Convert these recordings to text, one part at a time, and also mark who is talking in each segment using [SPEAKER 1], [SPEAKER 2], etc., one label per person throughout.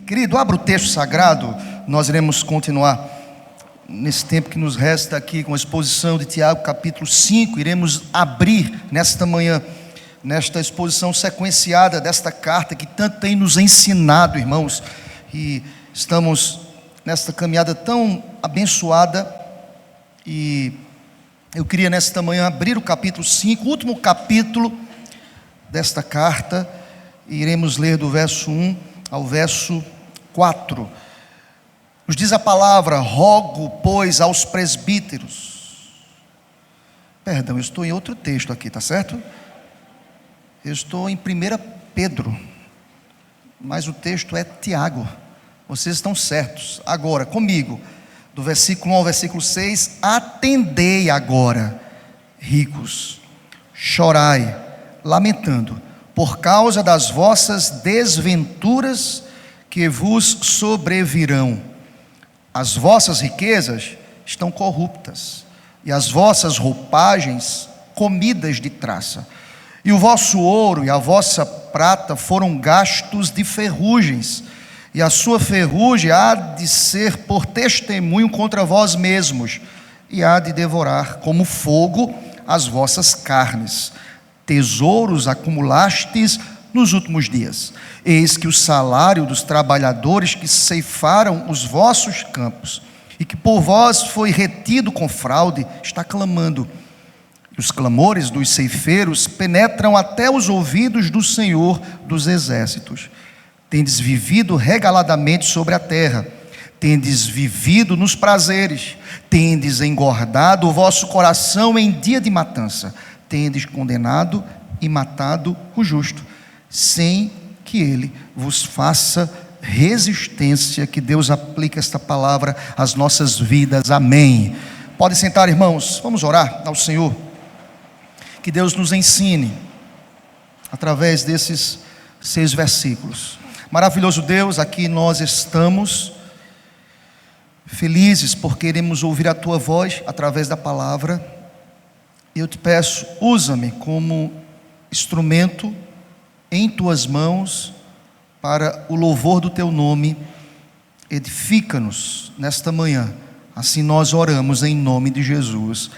[SPEAKER 1] Querido, abra o texto sagrado. Nós iremos continuar nesse tempo que nos resta aqui com a exposição de Tiago, capítulo 5. Iremos abrir nesta manhã, nesta exposição sequenciada desta carta que tanto tem nos ensinado, irmãos. E estamos nesta caminhada tão abençoada. E eu queria nesta manhã abrir o capítulo 5, o último capítulo desta carta. E iremos ler do verso 1 ao verso 4. Nos diz a palavra: rogo, pois, aos presbíteros. Perdão, eu estou em outro texto aqui, tá certo? Eu estou em 1 Pedro, mas o texto é Tiago. Vocês estão certos. Agora, comigo, do versículo 1 ao versículo 6: atendei agora, ricos, chorai, lamentando, por causa das vossas desventuras que vos sobrevirão. As vossas riquezas estão corruptas, e as vossas roupagens comidas de traça. E o vosso ouro e a vossa prata foram gastos de ferrugens, e a sua ferrugem há de ser por testemunho contra vós mesmos, e há de devorar como fogo as vossas carnes. Tesouros acumulastes nos últimos dias. Eis que o salário dos trabalhadores que ceifaram os vossos campos, e que por vós foi retido com fraude, está clamando. E os clamores dos ceifeiros penetram até os ouvidos do Senhor dos exércitos. Tendes vivido regaladamente sobre a terra, tendes vivido nos prazeres, tendes engordado o vosso coração em dia de matança, tendes condenado e matado o justo, sem que ele vos faça resistência. Que Deus aplique esta palavra às nossas vidas, amém. Pode sentar, irmãos, vamos orar ao Senhor. Que Deus nos ensine através desses 6 versículos. Maravilhoso Deus, aqui nós estamos felizes porque queremos ouvir a Tua voz através da palavra. Eu te peço, usa-me como instrumento em Tuas mãos para o louvor do Teu nome. Edifica-nos nesta manhã. Assim nós oramos em nome de Jesus,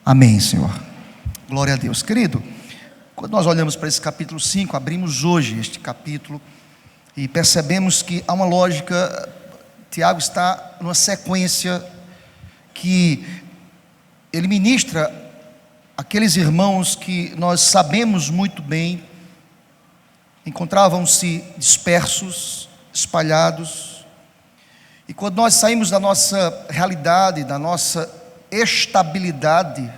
[SPEAKER 1] amém, Senhor. Glória a Deus. Querido, quando nós olhamos para esse capítulo 5, abrimos hoje este capítulo e percebemos que há uma lógica. Tiago está numa sequência que ele ministra aqueles irmãos que nós sabemos muito bem encontravam-se dispersos, espalhados. E quando nós saímos da nossa realidade, da nossa estabilidade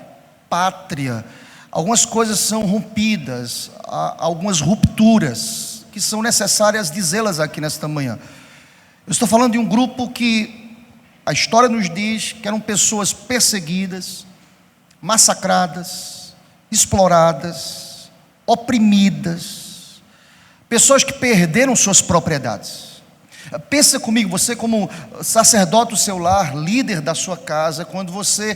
[SPEAKER 1] pátria, algumas coisas são rompidas, há algumas rupturas que são necessárias dizê-las aqui nesta manhã. Eu estou falando de um grupo que a história nos diz que eram pessoas perseguidas, massacradas, exploradas, oprimidas, pessoas que perderam suas propriedades. Pensa comigo, você como sacerdote do seu lar, líder da sua casa, quando você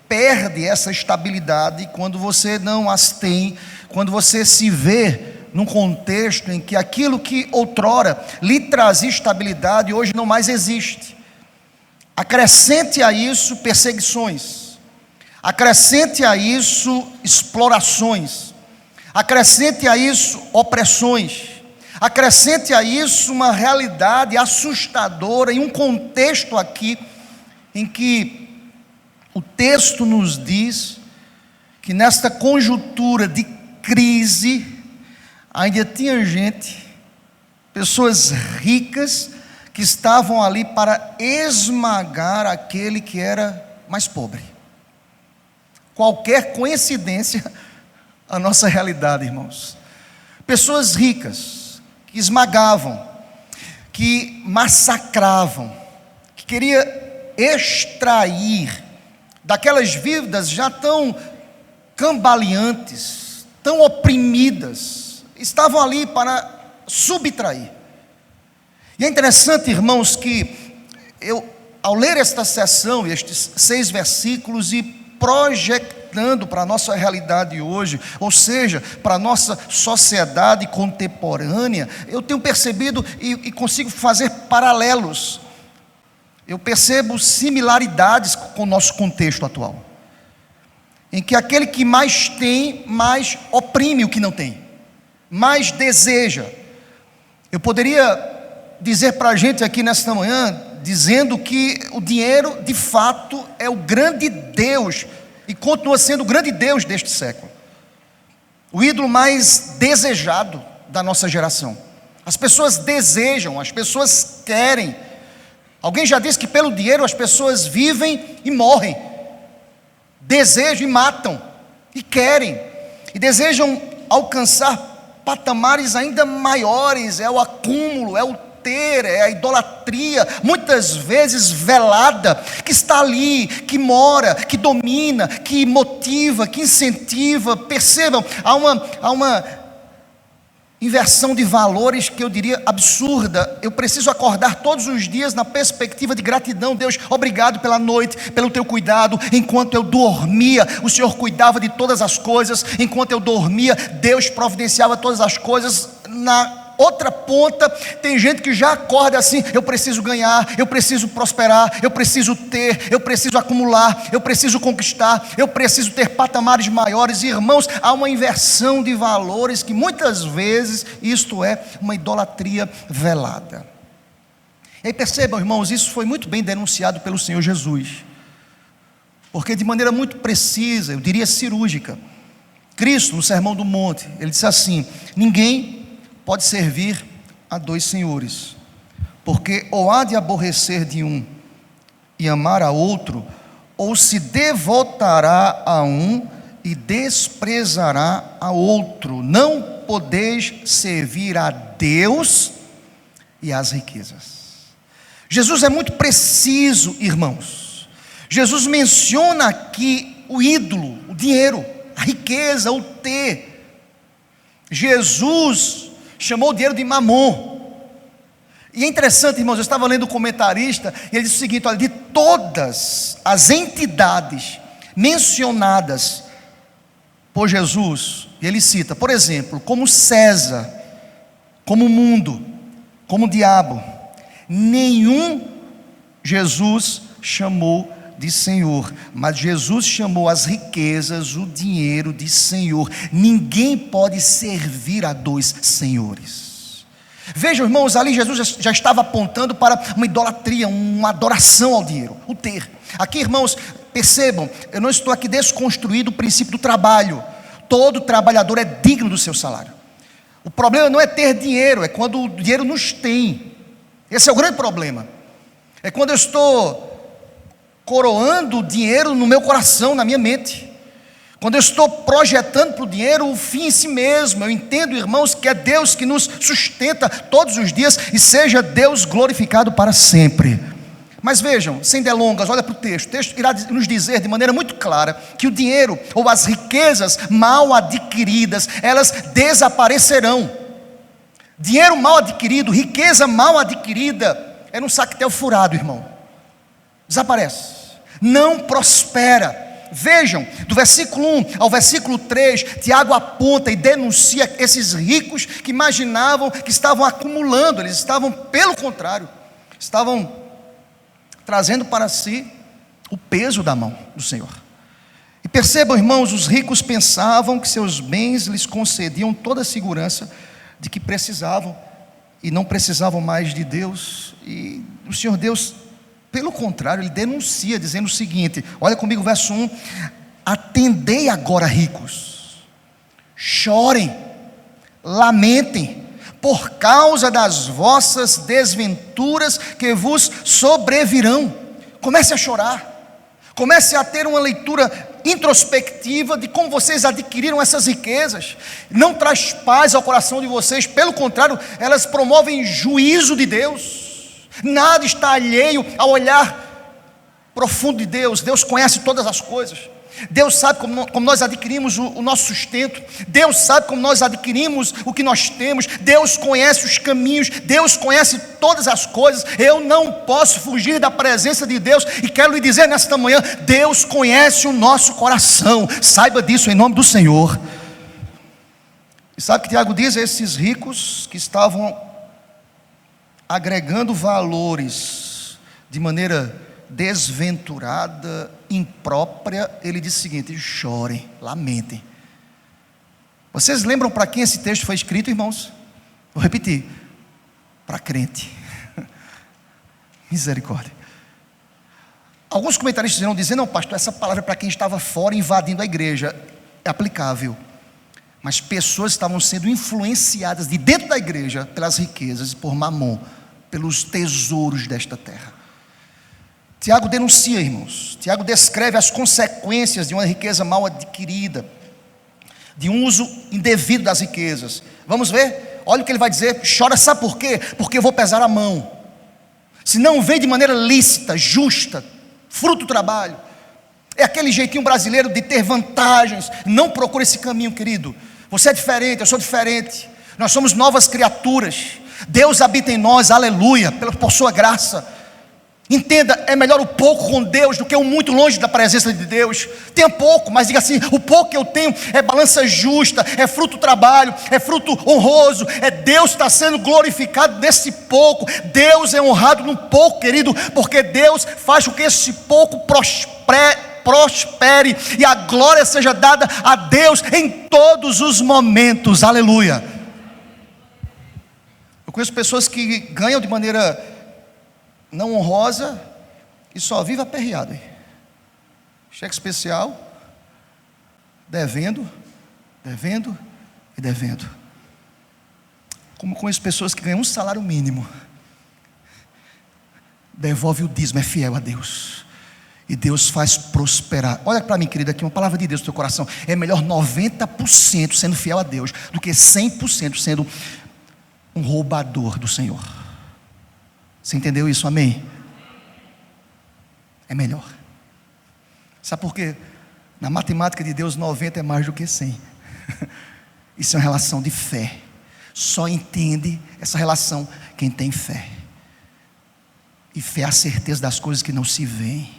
[SPEAKER 1] perde essa estabilidade, quando você não as tem, quando você se vê num contexto em que aquilo que outrora lhe trazia estabilidade, hoje não mais existe. Acrescente a isso perseguições, acrescente a isso explorações, acrescente a isso opressões, acrescente a isso uma realidade assustadora, em um contexto aqui em que o texto nos diz que nesta conjuntura de crise ainda tinha gente, pessoas ricas, que estavam ali para esmagar aquele que era mais pobre. Qualquer coincidência a nossa realidade, irmãos. Pessoas ricas que esmagavam, que massacravam, que queria extrair daquelas vidas já tão cambaleantes, tão oprimidas, estavam ali para subtrair. E é interessante, irmãos, que eu, ao ler esta seção, estes 6 versículos, e projetar projetando para a nossa realidade hoje, ou seja, para a nossa sociedade contemporânea, eu tenho percebido e consigo fazer paralelos. Eu percebo similaridades com o nosso contexto atual, em que aquele que mais tem, mais oprime o que não tem, mais deseja. Eu poderia dizer para a gente aqui nesta manhã, dizendo que o dinheiro de fato é o grande Deus, e continua sendo o grande Deus deste século, o ídolo mais desejado da nossa geração. As pessoas desejam, as pessoas querem. Alguém já disse que pelo dinheiro as pessoas vivem e morrem, desejam e matam, e querem, e desejam alcançar patamares ainda maiores. É o acúmulo, é o ter, é a idolatria, muitas vezes velada, que está ali, que mora, que domina, que motiva, que incentiva. Percebam, há uma inversão de valores que eu diria absurda. Eu preciso acordar todos os dias na perspectiva de gratidão. Deus, obrigado pela noite, pelo teu cuidado. Enquanto eu dormia, o Senhor cuidava de todas as coisas. Enquanto eu dormia, Deus providenciava todas as coisas. Na outra ponta, tem gente que já acorda assim: eu preciso ganhar, eu preciso prosperar, eu preciso ter, eu preciso acumular, eu preciso conquistar, eu preciso ter patamares maiores. Irmãos, há uma inversão de valores que muitas vezes isto é uma idolatria velada. E aí percebam, irmãos, isso foi muito bem denunciado pelo Senhor Jesus, porque de maneira muito precisa, eu diria cirúrgica, Cristo no Sermão do Monte, ele disse assim: ninguém pode servir a dois senhores, porque ou há de aborrecer de um e amar a outro, ou se devotará a um e desprezará a outro. Não podeis servir a Deus e às riquezas. Jesus é muito preciso, irmãos. Jesus menciona aqui o ídolo, o dinheiro, a riqueza, o ter. Jesus chamou o dinheiro de mamon. E é interessante, irmãos, eu estava lendo o comentarista, e ele disse o seguinte: olha, de todas as entidades mencionadas por Jesus, e ele cita, por exemplo, como César, como o mundo, como o diabo, nenhum Jesus chamou de Senhor, mas Jesus chamou as riquezas, o dinheiro de Senhor. Ninguém pode servir a dois senhores. Vejam, irmãos, ali Jesus já estava apontando para uma idolatria, uma adoração ao dinheiro, o ter. Aqui, irmãos, percebam, eu não estou aqui desconstruindo o princípio do trabalho. Todo trabalhador é digno do seu salário. O problema não é ter dinheiro, é quando o dinheiro nos tem. Esse é o grande problema. É quando eu estou coroando o dinheiro no meu coração, na minha mente, quando eu estou projetando para o dinheiro o fim em si mesmo. Eu entendo, irmãos, que é Deus que nos sustenta todos os dias, e seja Deus glorificado para sempre. Mas vejam, sem delongas, olha para o texto irá nos dizer de maneira muito clara que o dinheiro ou as riquezas mal adquiridas, elas desaparecerão. Dinheiro mal adquirido, riqueza mal adquirida, é um sactel furado, irmão. Desaparece, não prospera. Vejam, do versículo 1 ao versículo 3, Tiago aponta e denuncia esses ricos que imaginavam que estavam acumulando. Eles estavam, pelo contrário, estavam trazendo para si o peso da mão do Senhor. E percebam, irmãos, os ricos pensavam que seus bens lhes concediam toda a segurança de que precisavam, e não precisavam mais de Deus. E o Senhor Deus, pelo contrário, ele denuncia, dizendo o seguinte: olha comigo o verso 1: atendei agora, ricos, chorem, lamentem, por causa das vossas desventuras que vos sobrevirão. Comece a chorar, comece a ter uma leitura introspectiva de como vocês adquiriram essas riquezas. Não traz paz ao coração de vocês, pelo contrário, elas promovem juízo de Deus. Nada está alheio ao olhar profundo de Deus. Deus conhece todas as coisas. Deus sabe como nós adquirimos o nosso sustento. Deus sabe como nós adquirimos o que nós temos. Deus conhece os caminhos. Deus conhece todas as coisas. Eu não posso fugir da presença de Deus. E quero lhe dizer nesta manhã: Deus conhece o nosso coração. Saiba disso em nome do Senhor. E sabe o que Tiago diz a esses ricos que estavam agregando valores de maneira desventurada, imprópria? Ele diz o seguinte: chorem, lamentem. Vocês lembram para quem esse texto foi escrito, irmãos? Vou repetir: para crente. Misericórdia. Alguns comentaristas irão dizer: não, pastor, essa palavra é para quem estava fora invadindo a igreja. É aplicável, mas pessoas estavam sendo influenciadas de dentro da igreja pelas riquezas, por Mamon, pelos tesouros desta terra. Tiago denuncia, irmãos. Tiago descreve as consequências de uma riqueza mal adquirida, de um uso indevido das riquezas. Vamos ver? Olha o que ele vai dizer: chora, sabe por quê? Porque eu vou pesar a mão. Se não vem de maneira lícita, justa, fruto do trabalho, é aquele jeitinho brasileiro de ter vantagens. Não procure esse caminho, querido. Você é diferente, eu sou diferente. Nós somos novas criaturas. Deus habita em nós, aleluia, por sua graça. Entenda, é melhor o pouco com Deus do que o muito longe da presença de Deus. Tenha pouco, mas diga assim: o pouco que eu tenho é balança justa, é fruto do trabalho, é fruto honroso, é Deus está sendo glorificado nesse pouco. Deus é honrado no pouco, querido, porque Deus faz com que esse pouco prospere e a glória seja dada a Deus em todos os momentos, aleluia. Eu conheço pessoas que ganham de maneira não honrosa e só vive aperreado. Cheque especial, devendo e devendo. Como conheço pessoas que ganham um salário mínimo, devolve o dízimo, é fiel a Deus, e Deus faz prosperar. Olha para mim, querido, aqui uma palavra de Deus no teu coração: é melhor 90% sendo fiel a Deus do que 100% sendo um roubador do Senhor. Você entendeu isso? Amém? É melhor. Sabe por quê? Na matemática de Deus, 90 é mais do que 100. Isso é uma relação de fé. Só entende essa relação quem tem fé. E fé é a certeza das coisas que não se veem.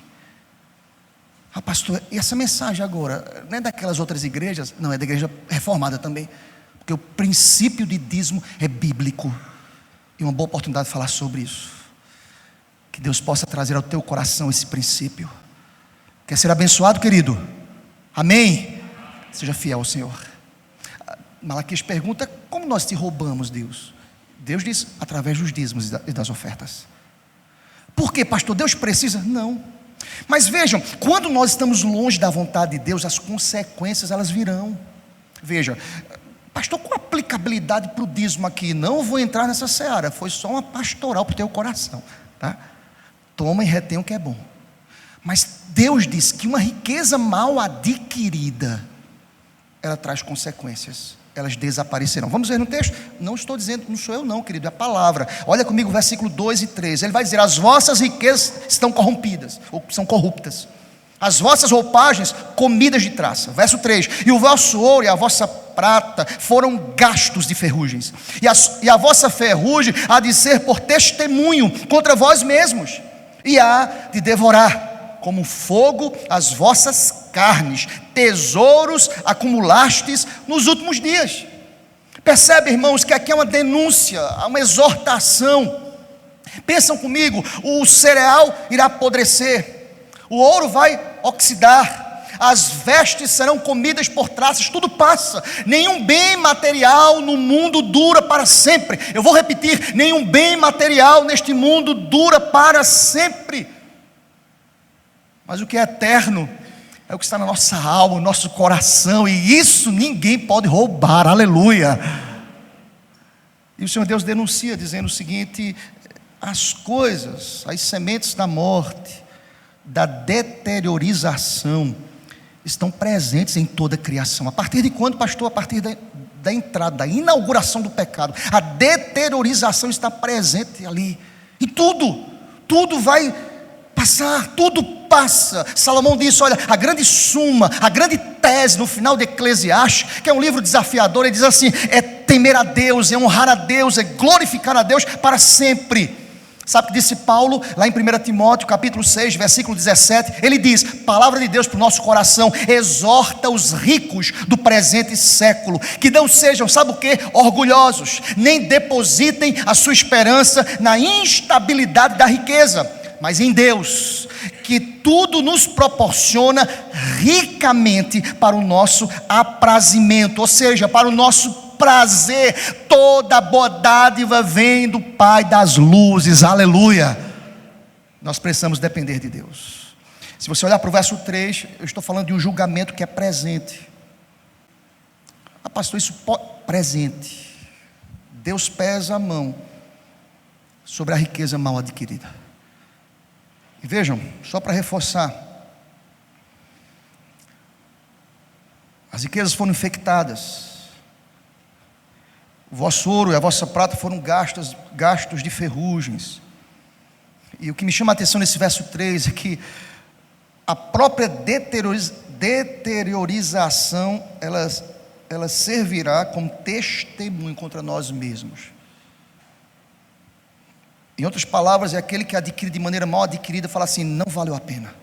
[SPEAKER 1] Ah, pastor, e essa mensagem agora? Não é daquelas outras igrejas? Não, é da igreja reformada também. Porque o princípio de dízimo é bíblico. E uma boa oportunidade de falar sobre isso. Que Deus possa trazer ao teu coração esse princípio. Quer ser abençoado, querido? Amém? Seja fiel ao Senhor. Malaquias pergunta: como nós te roubamos, Deus? Deus diz: através dos dízimos e das ofertas. Por quê, pastor? Deus precisa? Não. Mas vejam, quando nós estamos longe da vontade de Deus, as consequências elas virão. Veja, pastor, qual a aplicabilidade para o dízimo aqui? Não vou entrar nessa seara, foi só uma pastoral para o teu coração, tá? Toma e retém o que é bom. Mas Deus diz que uma riqueza mal adquirida, ela traz consequências, elas desaparecerão. Vamos ver no texto? Não estou dizendo, não sou eu não, querido, é a palavra. Olha comigo, versículo 2 e 3. Ele vai dizer: as vossas riquezas estão corrompidas, ou são corruptas, as vossas roupagens comidas de traça. Verso 3: e o vosso ouro e a vossa prata foram gastos de ferrugens, e a vossa ferrugem há de ser por testemunho contra vós mesmos, e há de devorar como fogo as vossas carnes, tesouros acumulastes nos últimos dias. Percebe, irmãos, que aqui é uma denúncia, uma exortação. Pensam comigo: o cereal irá apodrecer, o ouro vai oxidar, as vestes serão comidas por traças, tudo passa. Nenhum bem material no mundo dura para sempre. Eu vou repetir: nenhum bem material neste mundo dura para sempre. Mas o que é eterno é o que está na nossa alma, no nosso coração, e isso ninguém pode roubar, aleluia. E o Senhor Deus denuncia dizendo o seguinte: as coisas, as sementes da morte, da deteriorização, estão presentes em toda a criação. A partir de quando, pastor? A partir da entrada, da inauguração do pecado. A deteriorização está presente ali. E tudo vai passar, tudo passa. Salomão disse, olha, a grande suma, a grande tese no final de Eclesiastes, que é um livro desafiador, ele diz assim, é temer a Deus, é honrar a Deus, é glorificar a Deus para sempre. Sabe o que disse Paulo, lá em 1 Timóteo, capítulo 6, versículo 17, ele diz, palavra de Deus para o nosso coração, exorta os ricos do presente século, que não sejam, sabe o que? Orgulhosos, nem depositem a sua esperança na instabilidade da riqueza, mas em Deus, que tudo nos proporciona ricamente para o nosso aprazimento, ou seja, para o nosso prazer. Toda boa dádiva vem do Pai das luzes, aleluia. Nós precisamos depender de Deus. Se você olhar para o verso 3, eu estou falando de um julgamento que é presente. Pastor, isso presente. Deus pesa a mão sobre a riqueza mal adquirida. E vejam, só para reforçar, as riquezas foram infectadas. O vosso ouro e a vossa prata foram gastos de ferrugens. E o que me chama a atenção nesse verso 3 é que a própria deteriorização, ela servirá como testemunho contra nós mesmos. Em outras palavras, é aquele que adquire de maneira mal adquirida, fala assim, não valeu a pena.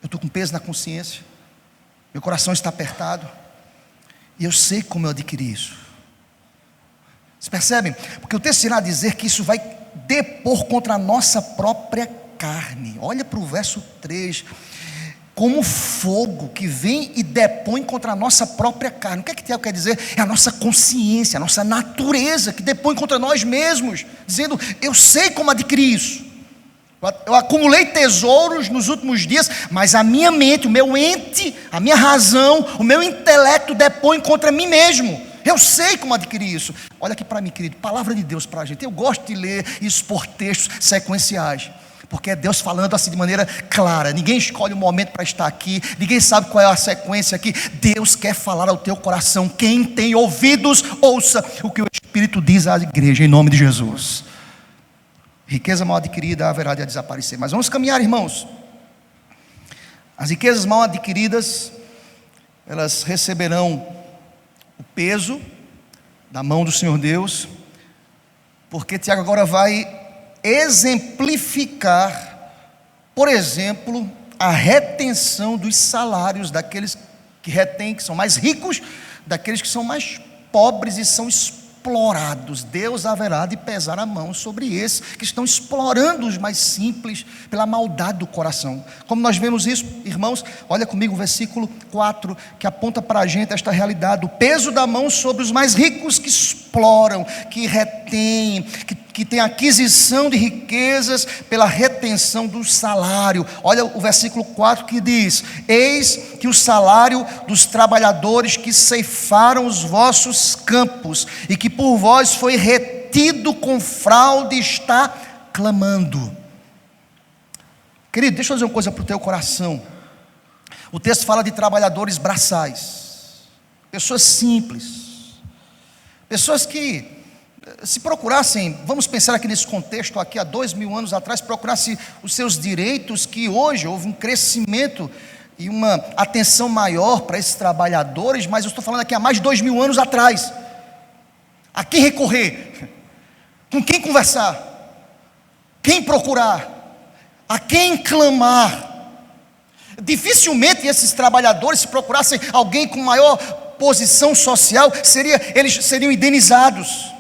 [SPEAKER 1] Eu estou com peso na consciência, meu coração está apertado, e eu sei como eu adquiri isso. Vocês percebem? Porque o texto irá dizer que isso vai depor contra a nossa própria carne. Olha para o verso 3, como fogo que vem e depõe contra a nossa própria carne. O que é que Tiago quer dizer? É a nossa consciência, a nossa natureza que depõe contra nós mesmos, dizendo, eu sei como adquirir isso. Eu acumulei tesouros nos últimos dias, mas a minha mente, o meu ente, a minha razão, o meu intelecto depõe contra mim mesmo. Eu sei como adquirir isso. Olha aqui para mim, querido, palavra de Deus para a gente. Eu gosto de ler e expor textos sequenciais, porque é Deus falando assim de maneira clara. Ninguém escolhe o momento para estar aqui, ninguém sabe qual é a sequência aqui. Deus quer falar ao teu coração. Quem tem ouvidos, ouça o que o Espírito diz à igreja, em nome de Jesus. Riqueza mal adquirida haverá de desaparecer. Mas vamos caminhar, irmãos. As riquezas mal adquiridas, elas receberão o peso da mão do Senhor Deus, porque Tiago agora vai exemplificar, por exemplo, a retenção dos salários daqueles que retêm, que são mais ricos, daqueles que são mais pobres e são explorados. Deus haverá de pesar a mão sobre esses que estão explorando os mais simples pela maldade do coração. Como nós vemos isso, irmãos, olha comigo o versículo 4, que aponta para a gente esta realidade, o peso da mão sobre os mais ricos que exploram, que retêm, que tem aquisição de riquezas pela retenção do salário. Olha o versículo 4 que diz, eis que o salário dos trabalhadores que ceifaram os vossos campos, e que por vós foi retido com fraude, está clamando. Querido, deixa eu dizer uma coisa para o teu coração. O texto fala de trabalhadores braçais, pessoas simples, pessoas que, se procurassem, vamos pensar aqui nesse contexto, aqui há 2000 anos atrás, procurassem os seus direitos, que hoje houve um crescimento e uma atenção maior para esses trabalhadores, mas eu estou falando aqui há mais de 2000 anos atrás. A quem recorrer? Com quem conversar? Quem procurar? A quem clamar? Dificilmente esses trabalhadores, se procurassem alguém com maior posição social, eles seriam indenizados.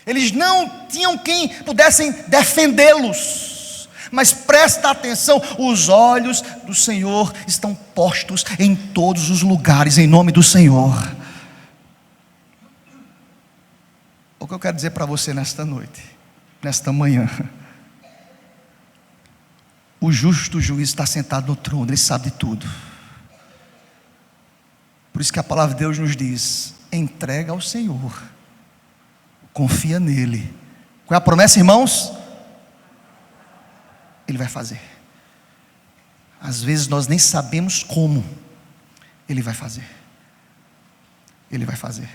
[SPEAKER 1] Eles não tinham quem pudessem defendê-los. Mas presta atenção, os olhos do Senhor estão postos em todos os lugares, em nome do Senhor. O que eu quero dizer para você nesta noite, nesta manhã, o justo juiz está sentado no trono, ele sabe de tudo. Por isso que a palavra de Deus nos diz, entrega ao Senhor, confia nele. Qual é a promessa, irmãos? Ele vai fazer. Às vezes nós nem sabemos como. Ele vai fazer. Ele vai fazer.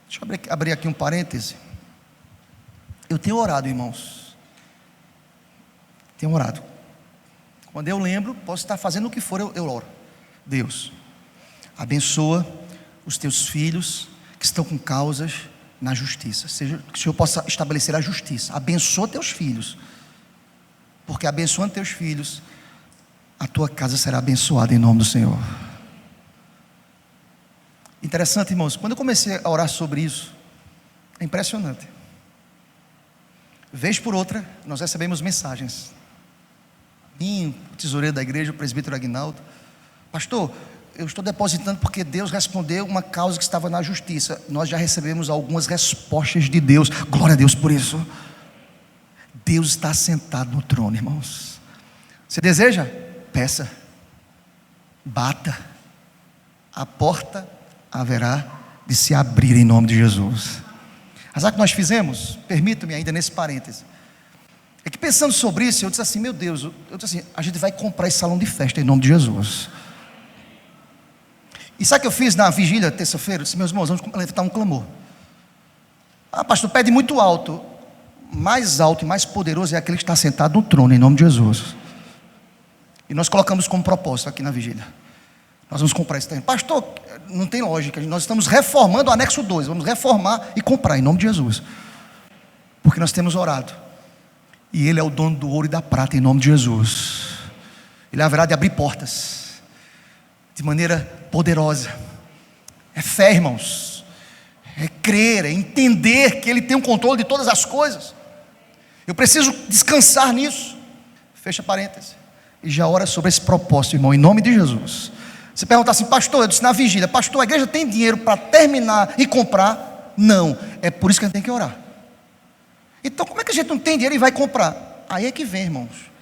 [SPEAKER 1] Deixa eu abrir aqui um parêntese. Eu tenho orado, irmãos. Tenho orado. Quando eu lembro, posso estar fazendo o que for, eu oro. Deus, abençoa os teus filhos que estão com causas na justiça. Seja que o Senhor possa estabelecer a justiça. Abençoa teus filhos, porque abençoando teus filhos, a tua casa será abençoada em nome do Senhor. Interessante, irmãos, quando eu comecei a orar sobre isso, é impressionante. Vez por outra, nós recebemos mensagens. O tesoureiro da igreja, o presbítero Aguinaldo: pastor, eu estou depositando porque Deus respondeu uma causa que estava na justiça. Nós já recebemos algumas respostas de Deus. Glória a Deus por isso. Deus está sentado no trono, irmãos. Você deseja? Peça. Bata. A porta haverá de se abrir em nome de Jesus. Mas sabe o que nós fizemos? Permita-me ainda nesse parêntese. É que pensando sobre isso, eu disse assim: meu Deus, eu disse assim, a gente vai comprar esse salão de festa em nome de Jesus. E sabe o que eu fiz na vigília, terça-feira? Eu disse: meus irmãos, vamos levantar um clamor. Pastor, pede muito alto. Mais alto e mais poderoso é aquele que está sentado no trono, em nome de Jesus. E nós colocamos como propósito aqui na vigília: nós vamos comprar esse terreno. Pastor, não tem lógica, nós estamos reformando o anexo 2, vamos reformar e comprar em nome de Jesus. Porque nós temos orado, e Ele é o dono do ouro e da prata em nome de Jesus. Ele haverá de abrir portas de maneira poderosa. É fé, irmãos, é crer, é entender que Ele tem o controle de todas as coisas. Eu preciso descansar nisso. Fecha parênteses. E já ora sobre esse propósito, irmão, em nome de Jesus. Você pergunta assim: pastor, eu disse na vigília, pastor, a igreja tem dinheiro para terminar e comprar? Não, é por isso que a gente tem que orar. Então como é que a gente não tem dinheiro e vai comprar? Aí é que vem, irmãos.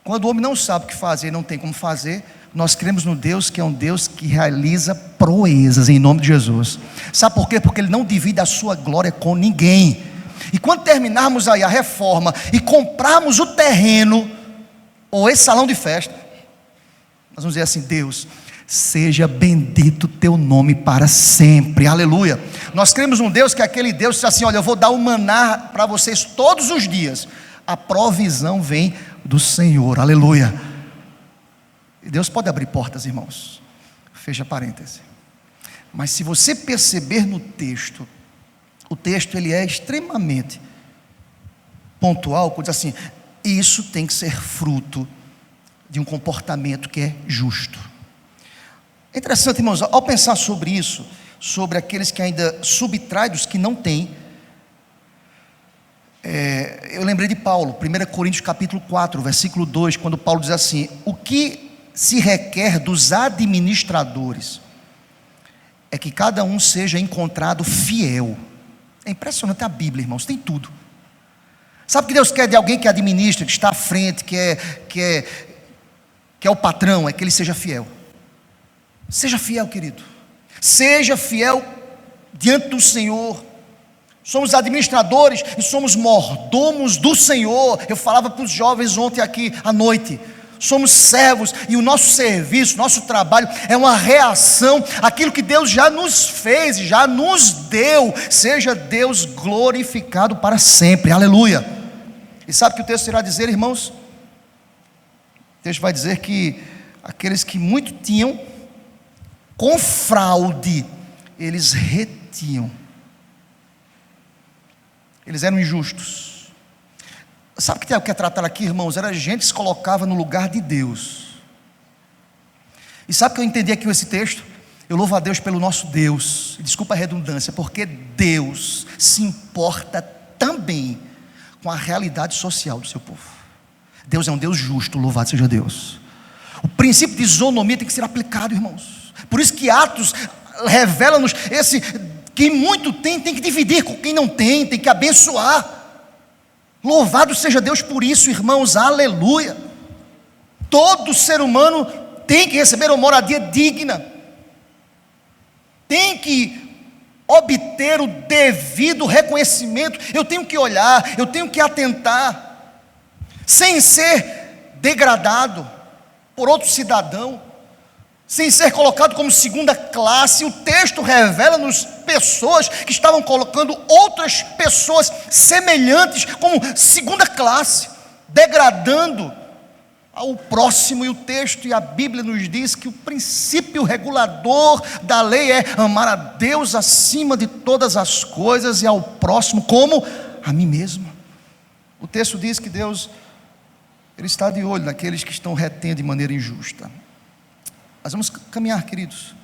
[SPEAKER 1] Quando o homem não sabe o que fazer e não tem como fazer, nós cremos no Deus que é um Deus que realiza proezas em nome de Jesus. Sabe por quê? Porque Ele não divide a sua glória com ninguém. E quando terminarmos aí a reforma e comprarmos o terreno ou esse salão de festa, nós vamos dizer assim: Deus, seja bendito teu nome para sempre, aleluia. Nós cremos num Deus que é aquele Deus que diz assim: olha, eu vou dar o maná para vocês todos os dias. A provisão vem do Senhor, aleluia. E Deus pode abrir portas, irmãos. Fecha parêntese. Mas se você perceber no texto, o texto ele é extremamente pontual, quando diz assim: isso tem que ser fruto de um comportamento que é justo. É interessante, irmãos, ao pensar sobre isso, sobre aqueles que ainda subtraem dos que não têm, eu lembrei de Paulo, 1 Coríntios capítulo 4, versículo 2, quando Paulo diz assim: o que se requer dos administradores é que cada um seja encontrado fiel. É impressionante a Bíblia, irmãos, tem tudo. Sabe o que Deus quer de alguém que administra, que está à frente, que é o patrão? É que ele seja fiel. Seja fiel, querido. Seja fiel diante do Senhor. Somos administradores e somos mordomos do Senhor. Eu falava para os jovens ontem aqui à noite: somos servos, e o nosso serviço, nosso trabalho é uma reação àquilo que Deus já nos fez, já nos deu. Seja Deus glorificado para sempre, aleluia. E sabe o que o texto irá dizer, irmãos? O texto vai dizer que aqueles que muito tinham, com fraude, eles retinham. Eles eram injustos. Sabe o que é tratado aqui, irmãos? Era gente que se colocava no lugar de Deus. E sabe o que eu entendi aqui com esse texto? Eu louvo a Deus pelo nosso Deus, desculpa a redundância, porque Deus se importa também com a realidade social do seu povo. Deus é um Deus justo, louvado seja Deus. O princípio de isonomia tem que ser aplicado, irmãos. Por isso que Atos revela-nos esse: quem muito tem que dividir com quem não tem que abençoar. Louvado seja Deus por isso, irmãos, aleluia. Todo ser humano tem que receber uma moradia digna, tem que obter o devido reconhecimento. Eu tenho que olhar, eu tenho que atentar, sem ser degradado por outro cidadão, sem ser colocado como segunda classe. O texto revela-nos pessoas que estavam colocando outras pessoas semelhantes como segunda classe, degradando ao próximo, e o texto e a Bíblia nos diz que o princípio regulador da lei é amar a Deus acima de todas as coisas e ao próximo como a mim mesmo. O texto diz que Deus, Ele está de olho naqueles que estão retendo de maneira injusta. Nós vamos caminhar, queridos.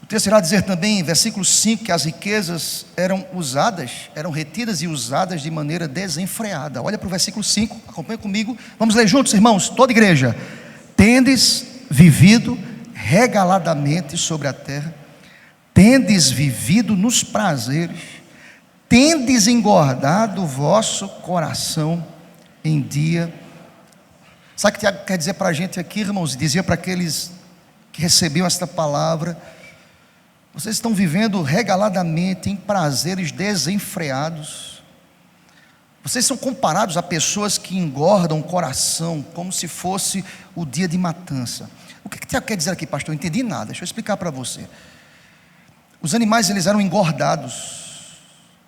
[SPEAKER 1] O texto irá dizer também, em versículo 5, que as riquezas eram retidas e usadas de maneira desenfreada. Olha para o versículo 5, acompanha comigo. Vamos ler juntos, irmãos, toda a igreja. Tendes vivido regaladamente sobre a terra, tendes vivido nos prazeres, tendes engordado o vosso coração em dia. Sabe o que Tiago quer dizer para a gente aqui, irmãos? Dizia para aqueles que recebiam esta palavra: vocês estão vivendo regaladamente em prazeres desenfreados. Vocês são comparados a pessoas que engordam o coração como se fosse o dia de matança. O que Tiago quer dizer aqui, pastor? Eu não entendi nada, deixa eu explicar para você. Os animais, eles eram engordados,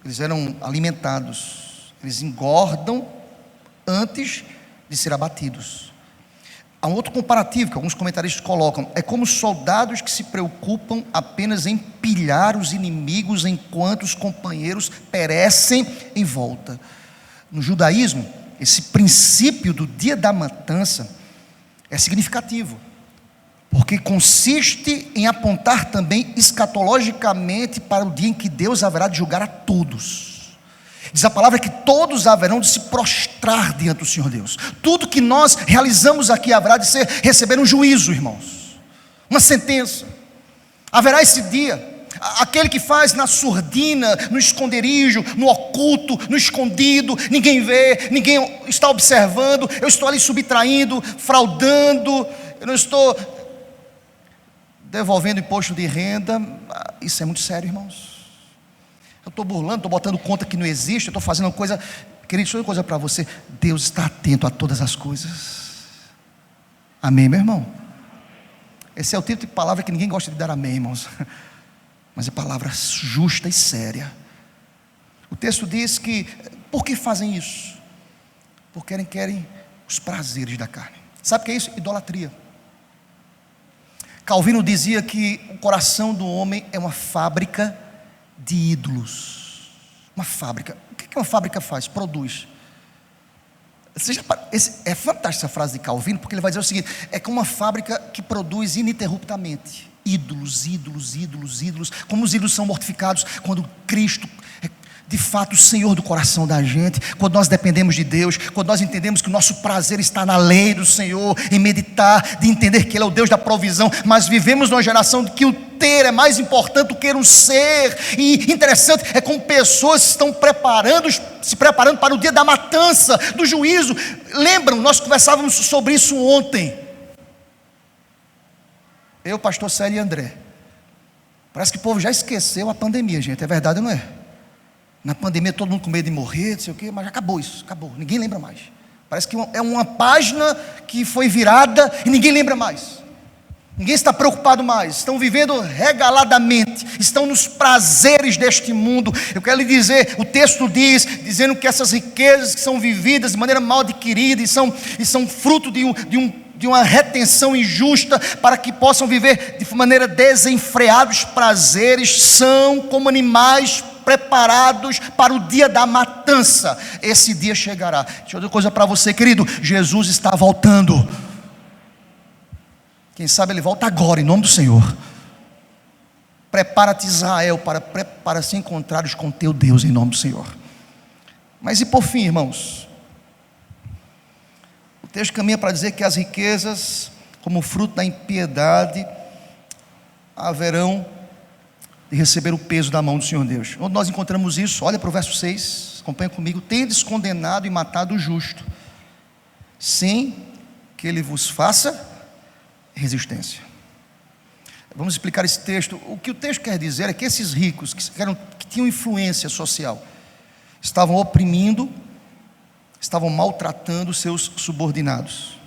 [SPEAKER 1] eles eram alimentados, eles engordam antes de ser abatidos. Há um outro comparativo que alguns comentaristas colocam: é como soldados que se preocupam apenas em pilhar os inimigos enquanto os companheiros perecem em volta. No judaísmo, esse princípio do dia da matança é significativo, porque consiste em apontar também escatologicamente para o dia em que Deus haverá de julgar a todos. Diz a palavra que todos haverão de se prostrar diante do Senhor Deus. Tudo que nós realizamos aqui haverá de receber um juízo, irmãos, uma sentença. Haverá esse dia. Aquele que faz na surdina, no esconderijo, no oculto, no escondido, ninguém vê, ninguém está observando, eu estou ali subtraindo, fraudando, eu não estou devolvendo imposto de renda. Isso é muito sério, irmãos. Eu estou burlando, estou botando conta que não existe, eu estou fazendo uma coisa. Querido, deixa eu dizer uma coisa para você: Deus está atento a todas as coisas. Amém, meu irmão? Esse é o tipo de palavra que ninguém gosta de dar amém, irmãos, mas é palavra justa e séria. O texto diz que, por que fazem isso? Porque querem os prazeres da carne. Sabe o que é isso? Idolatria. Calvino dizia que o coração do homem é uma fábrica de ídolos. Uma fábrica. O que uma fábrica faz? Produz. É fantástica essa frase de Calvino, porque ele vai dizer o seguinte: é como uma fábrica que produz ininterruptamente ídolos, ídolos, ídolos, ídolos. Como os ídolos são mortificados quando Cristo é de fato o Senhor do coração da gente, quando nós dependemos de Deus, quando nós entendemos que o nosso prazer está na lei do Senhor, em meditar, de entender que Ele é o Deus da provisão. Mas vivemos numa geração de que o ter é mais importante do que um ser. E interessante é como pessoas estão se preparando para o dia da matança, do juízo. Lembram, nós conversávamos sobre isso ontem, eu, pastor Célio e André. Parece que o povo já esqueceu a pandemia, gente. É verdade ou não é? Na pandemia todo mundo com medo de morrer, não sei o quê, mas já acabou isso, acabou, ninguém lembra mais. Parece que é uma página que foi virada e ninguém lembra mais. Ninguém está preocupado mais. Estão vivendo regaladamente, estão nos prazeres deste mundo. Eu quero lhe dizer, o texto dizendo que essas riquezas que são vividas de maneira mal adquirida e são fruto de uma retenção injusta, para que possam viver de maneira desenfreada os prazeres, são como animais preparados para o dia da matança. Esse dia chegará. Deixa eu dizer uma coisa para você, querido: Jesus está voltando. Quem sabe Ele volta agora, em nome do Senhor. Prepara-te, Israel, para se encontrares com teu Deus, em nome do Senhor. Mas e por fim, irmãos, o texto caminha para dizer que as riquezas, como fruto da impiedade, haverão de receber o peso da mão do Senhor Deus. Onde nós encontramos isso? Olha para o verso 6, acompanha comigo: tendes condenado e matado o justo, sem que ele vos faça resistência. Vamos explicar esse texto. O que o texto quer dizer é que esses ricos que tinham influência social estavam oprimindo, estavam maltratando os seus subordinados.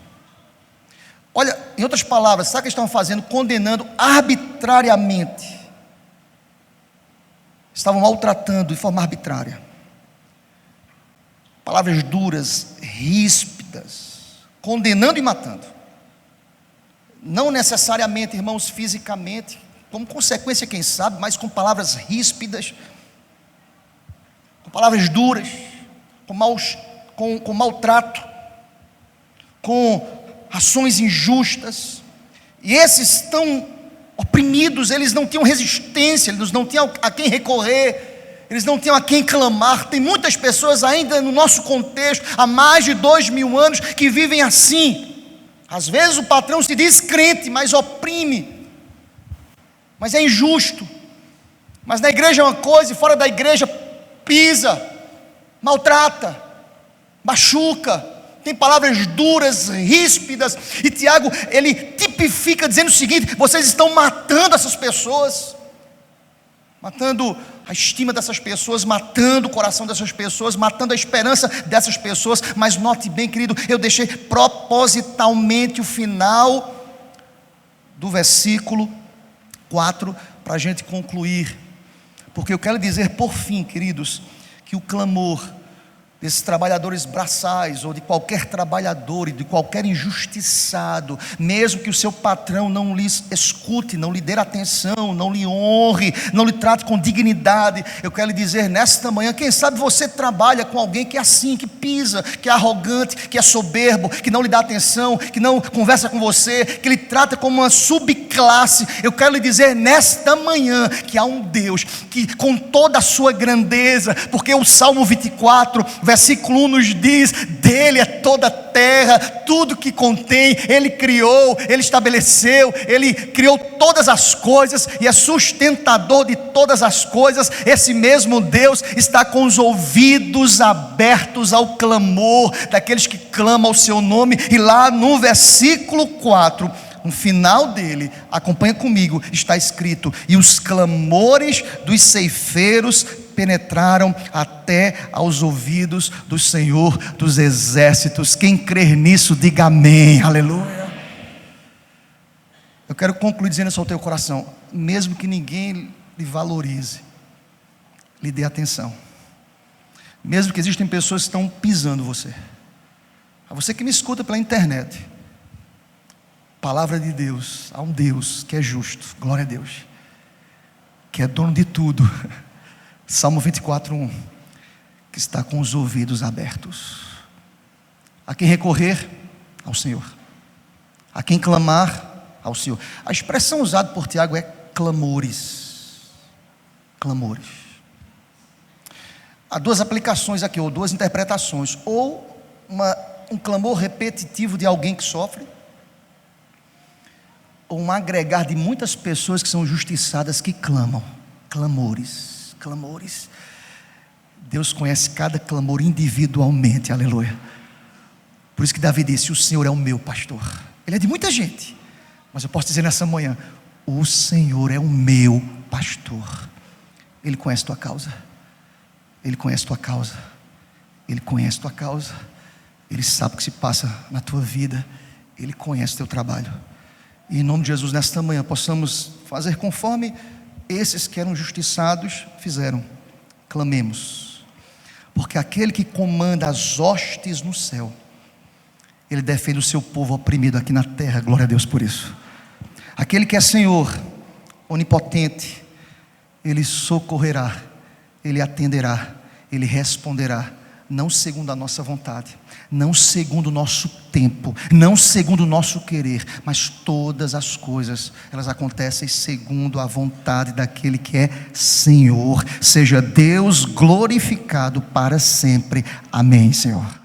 [SPEAKER 1] Olha, em outras palavras, sabe o que estavam fazendo? Condenando arbitrariamente. Estavam maltratando de forma arbitrária. Palavras duras, ríspidas, condenando e matando. Não necessariamente, irmãos, fisicamente, como consequência, quem sabe, mas com palavras ríspidas, com palavras duras, com maltrato, com ações injustas. E esses estão oprimidos, eles não tinham resistência, eles não tinham a quem recorrer, eles não tinham a quem clamar. Tem muitas pessoas ainda no nosso contexto, há mais de 2000 anos, que vivem assim. Às vezes o patrão se diz crente, mas oprime, mas é injusto. Mas na igreja é uma coisa, e fora da igreja pisa, maltrata, machuca, tem palavras duras, ríspidas. E Tiago, ele tipifica dizendo o seguinte: vocês estão matando essas pessoas, matando a estima dessas pessoas, matando o coração dessas pessoas, matando a esperança dessas pessoas. Mas note bem, querido, eu deixei propositalmente o final do versículo 4 para a gente concluir, porque eu quero dizer por fim, queridos, que o clamor desses trabalhadores braçais, ou de qualquer trabalhador e de qualquer injustiçado, mesmo que o seu patrão não lhe escute, não lhe dê atenção, não lhe honre, não lhe trate com dignidade, eu quero lhe dizer nesta manhã, quem sabe você trabalha com alguém que é assim, que pisa, que é arrogante, que é soberbo, que não lhe dá atenção, que não conversa com você, que lhe trata como uma subclasse. Eu quero lhe dizer nesta manhã que há um Deus que, com toda a sua grandeza, porque o Salmo 24 versículo 1 nos diz: dele é toda a terra, tudo que contém, ele criou, ele estabeleceu, ele criou todas as coisas e é sustentador de todas as coisas. Esse mesmo Deus está com os ouvidos abertos ao clamor daqueles que clamam ao seu nome. E lá no versículo 4, no final dele, acompanha comigo, está escrito: e os clamores dos ceifeiros penetraram até aos ouvidos do Senhor dos exércitos. Quem crer nisso, diga amém, aleluia. Eu quero concluir dizendo isso ao teu coração: mesmo que ninguém lhe valorize, lhe dê atenção, mesmo que existem pessoas que estão pisando você, a você que me escuta pela internet, palavra de Deus, há um Deus que é justo, glória a Deus, que é dono de tudo. Salmo 24:1, que está com os ouvidos abertos. A quem recorrer? Ao Senhor. A quem clamar? Ao Senhor. A expressão usada por Tiago é clamores. Clamores. Há duas aplicações aqui, ou duas interpretações: ou um clamor repetitivo de alguém que sofre, ou um agregar de muitas pessoas que são justiçadas que clamam. Clamores. Clamores. Deus conhece cada clamor individualmente, aleluia. Por isso que Davi disse: o Senhor é o meu pastor. Ele é de muita gente, mas eu posso dizer nessa manhã: o Senhor é o meu pastor. Ele conhece tua causa, Ele conhece tua causa, Ele conhece tua causa, Ele sabe o que se passa na tua vida, Ele conhece teu trabalho. E em nome de Jesus, nesta manhã, possamos fazer conforme esses que eram justiçados fizeram. Clamemos, porque aquele que comanda as hostes no céu, ele defende o seu povo oprimido aqui na terra. Glória a Deus por isso. Aquele que é Senhor, onipotente, ele socorrerá, ele atenderá, ele responderá, não segundo a nossa vontade, não segundo o nosso tempo, não segundo o nosso querer, mas todas as coisas, elas acontecem segundo a vontade daquele que é Senhor. Seja Deus glorificado para sempre. Amém, Senhor.